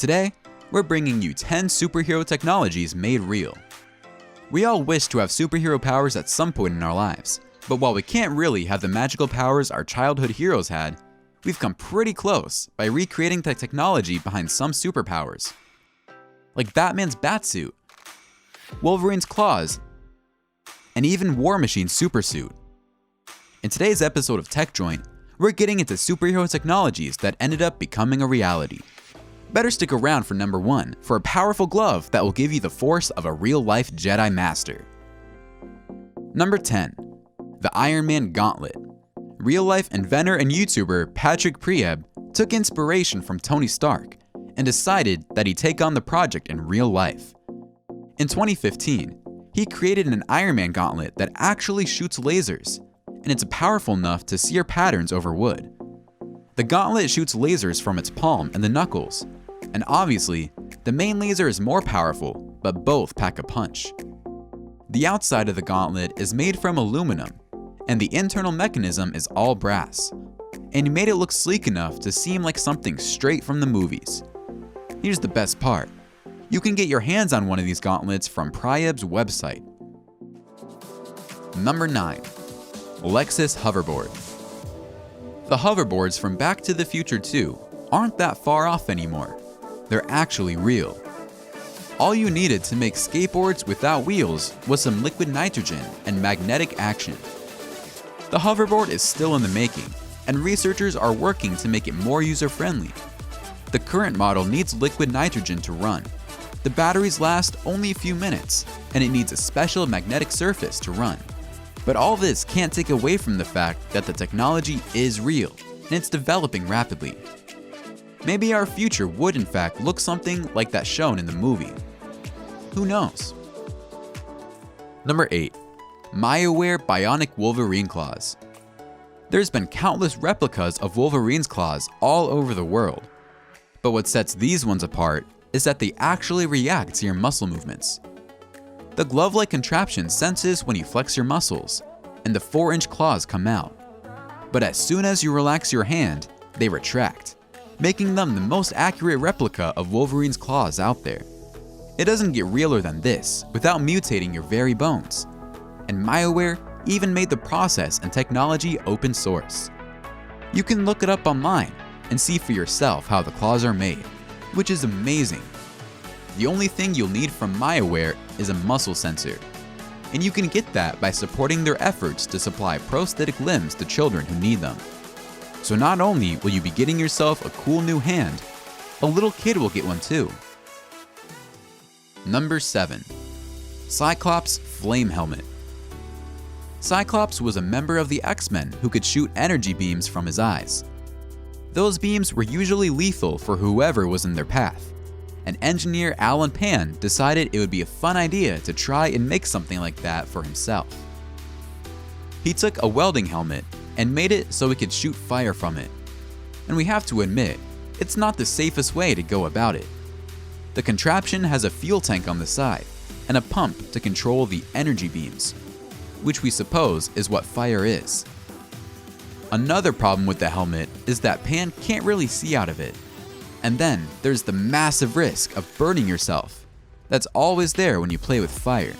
Today, we're bringing you 10 superhero technologies made real. We all wish to have superhero powers at some point in our lives, but while we can't really have the magical powers our childhood heroes had, we've come pretty close by recreating the technology behind some superpowers. Like Batman's batsuit, Wolverine's claws, and even War Machine's supersuit. In today's episode of TechJoint, we're getting into superhero technologies that ended up becoming a reality. Better stick around for number 1 for a powerful glove that will give you the force of a real-life Jedi Master. Number 10. The Iron Man Gauntlet. Real-life inventor and YouTuber Patrick Prieb took inspiration from Tony Stark and decided that he'd take on the project in real life. In 2015, he created an Iron Man gauntlet that actually shoots lasers, and it's powerful enough to sear patterns over wood. The gauntlet shoots lasers from its palm and the knuckles, and obviously, the main laser is more powerful, but both pack a punch. The outside of the gauntlet is made from aluminum, and the internal mechanism is all brass, and he made it look sleek enough to seem like something straight from the movies. Here's the best part. You can get your hands on one of these gauntlets from Prieb's website. Number 9. Lexus Hoverboard. The hoverboards from Back to the Future 2 aren't that far off anymore. They're actually real. All you needed to make skateboards without wheels was some liquid nitrogen and magnetic action. The hoverboard is still in the making, and researchers are working to make it more user-friendly. The current model needs liquid nitrogen to run. The batteries last only a few minutes, and it needs a special magnetic surface to run. But all this can't take away from the fact that the technology is real, and it's developing rapidly. Maybe our future would in fact look something like that shown in the movie. Who knows? Number 8. MyAware Bionic Wolverine Claws. There's been countless replicas of Wolverine's claws all over the world. But what sets these ones apart is that they actually react to your muscle movements. The glove-like contraption senses when you flex your muscles, and the 4-inch claws come out. But as soon as you relax your hand, they retract, making them the most accurate replica of Wolverine's claws out there. It doesn't get realer than this without mutating your very bones. And MyAware even made the process and technology open source. You can look it up online and see for yourself how the claws are made, which is amazing. The only thing you'll need from MyAware is a muscle sensor, and you can get that by supporting their efforts to supply prosthetic limbs to children who need them. So not only will you be getting yourself a cool new hand, a little kid will get one too. Number 7. Cyclops Flame Helmet. Cyclops was a member of the X-Men who could shoot energy beams from his eyes. Those beams were usually lethal for whoever was in their path, and engineer Alan Pan decided it would be a fun idea to try and make something like that for himself. He took a welding helmet and made it so he could shoot fire from it. And we have to admit, it's not the safest way to go about it. The contraption has a fuel tank on the side and a pump to control the energy beams, which we suppose is what fire is. Another problem with the helmet is that Pan can't really see out of it. And then there's the massive risk of burning yourself that's always there when you play with fire.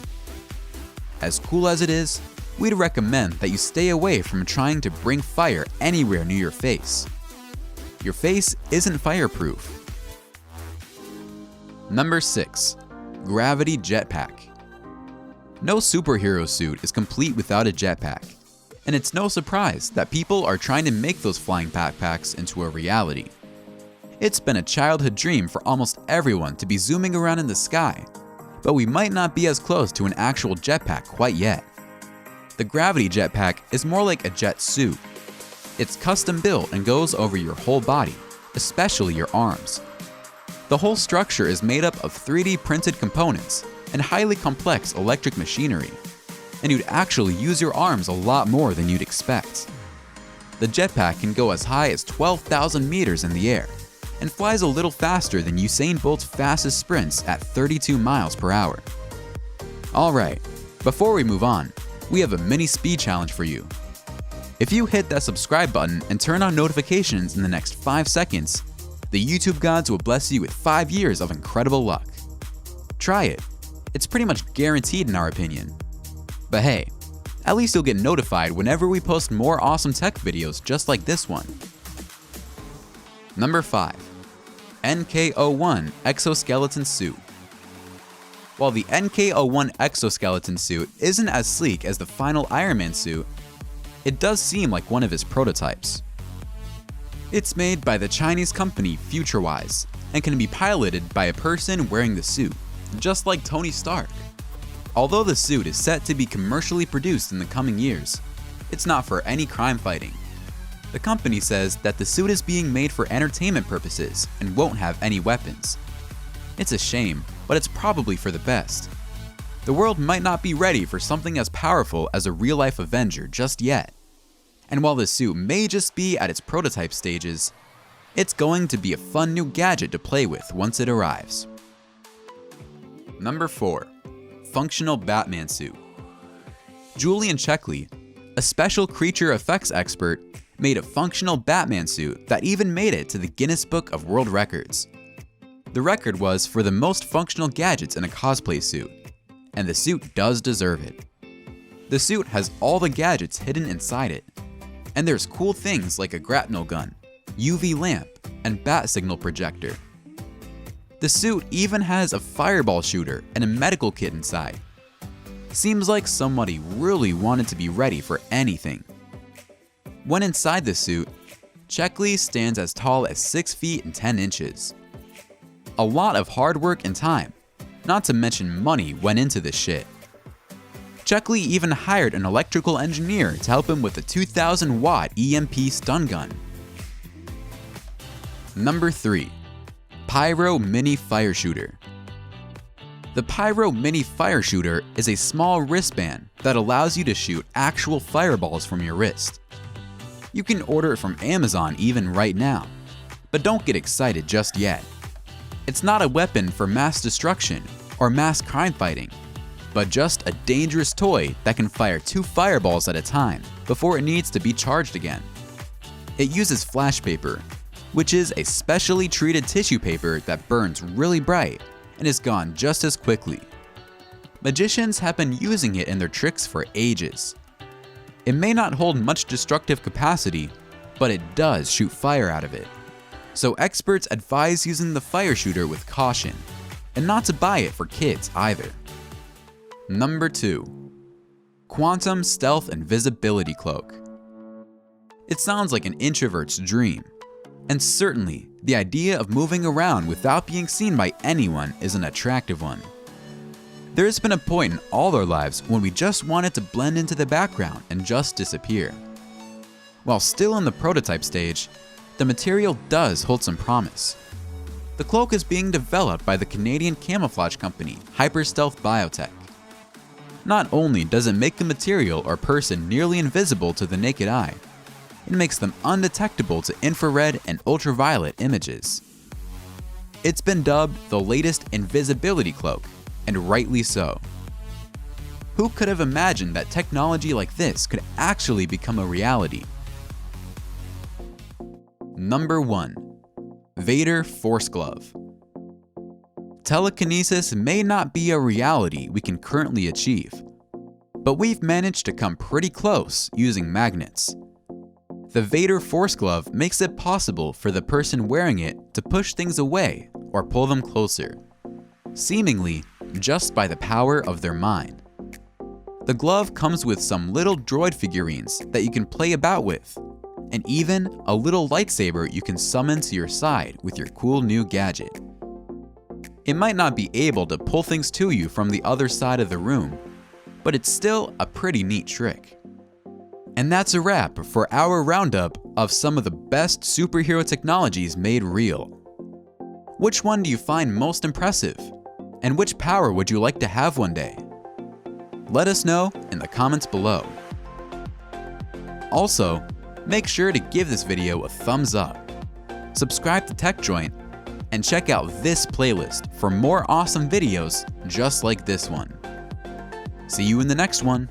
As cool as it is, we'd recommend that you stay away from trying to bring fire anywhere near your face. Your face isn't fireproof. Number 6. Gravity Jetpack. No superhero suit is complete without a jetpack, and it's no surprise that people are trying to make those flying backpacks into a reality. It's been a childhood dream for almost everyone to be zooming around in the sky, but we might not be as close to an actual jetpack quite yet. The Gravity Jetpack is more like a jet suit. It's custom built and goes over your whole body, especially your arms. The whole structure is made up of 3D printed components and highly complex electric machinery, and you'd actually use your arms a lot more than you'd expect. The jetpack can go as high as 12,000 meters in the air, and flies a little faster than Usain Bolt's fastest sprints at 32 miles per hour. Alright, before we move on, we have a mini speed challenge for you. If you hit that subscribe button and turn on notifications in the next 5 seconds, the YouTube gods will bless you with 5 years of incredible luck. Try it. It's pretty much guaranteed in our opinion. But hey, at least you'll get notified whenever we post more awesome tech videos just like this one. Number 5. NK-01 Exoskeleton Suit. While the NK-01 Exoskeleton suit isn't as sleek as the final Iron Man suit, it does seem like one of his prototypes. It's made by the Chinese company FutureWise and can be piloted by a person wearing the suit, just like Tony Stark. Although the suit is set to be commercially produced in the coming years, it's not for any crime fighting. The company says that the suit is being made for entertainment purposes and won't have any weapons. It's a shame, but it's probably for the best. The world might not be ready for something as powerful as a real-life Avenger just yet. And while the suit may just be at its prototype stages, it's going to be a fun new gadget to play with once it arrives. Number 4. Functional Batman Suit. Julian Checkley, a special creature effects expert, made a functional Batman suit that even made it to the Guinness Book of World Records. The record was for the most functional gadgets in a cosplay suit, and the suit does deserve it. The suit has all the gadgets hidden inside it, and there's cool things like a grapnel gun, UV lamp, and bat signal projector. The suit even has a fireball shooter and a medical kit inside. Seems like somebody really wanted to be ready for anything. When inside the suit, Checkley stands as tall as 6 feet and 10 inches. A lot of hard work and time, not to mention money, went into this shit. Checkley even hired an electrical engineer to help him with a 2,000-watt EMP stun gun. Number 3. Pyro Mini Fire Shooter. The Pyro Mini Fire Shooter is a small wristband that allows you to shoot actual fireballs from your wrist. You can order it from Amazon even right now, but don't get excited just yet. It's not a weapon for mass destruction or mass crime fighting, but just a dangerous toy that can fire 2 fireballs at a time before it needs to be charged again. It uses flash paper, which is a specially treated tissue paper that burns really bright and is gone just as quickly. Magicians have been using it in their tricks for ages. It may not hold much destructive capacity, but it does shoot fire out of it. So experts advise using the fire shooter with caution, and not to buy it for kids either. Number 2. Quantum Stealth Invisibility Cloak. It sounds like an introvert's dream, and certainly the idea of moving around without being seen by anyone is an attractive one. There has been a point in all our lives when we just wanted to blend into the background and just disappear. While still in the prototype stage, the material does hold some promise. The cloak is being developed by the Canadian camouflage company Hyperstealth Biotech. Not only does it make the material or person nearly invisible to the naked eye, it makes them undetectable to infrared and ultraviolet images. It's been dubbed the latest invisibility cloak, and rightly so. Who could have imagined that technology like this could actually become a reality? Number 1. Vader Force Glove. Telekinesis may not be a reality we can currently achieve, but we've managed to come pretty close using magnets. The Vader Force Glove makes it possible for the person wearing it to push things away or pull them closer, seemingly just by the power of their mind. The glove comes with some little droid figurines that you can play about with, and even a little lightsaber you can summon to your side with your cool new gadget. It might not be able to pull things to you from the other side of the room, but it's still a pretty neat trick. And that's a wrap for our roundup of some of the best superhero technologies made real. Which one do you find most impressive? And which power would you like to have one day? Let us know in the comments below. Also, make sure to give this video a thumbs up, subscribe to TechJoint, and check out this playlist for more awesome videos just like this one. See you in the next one.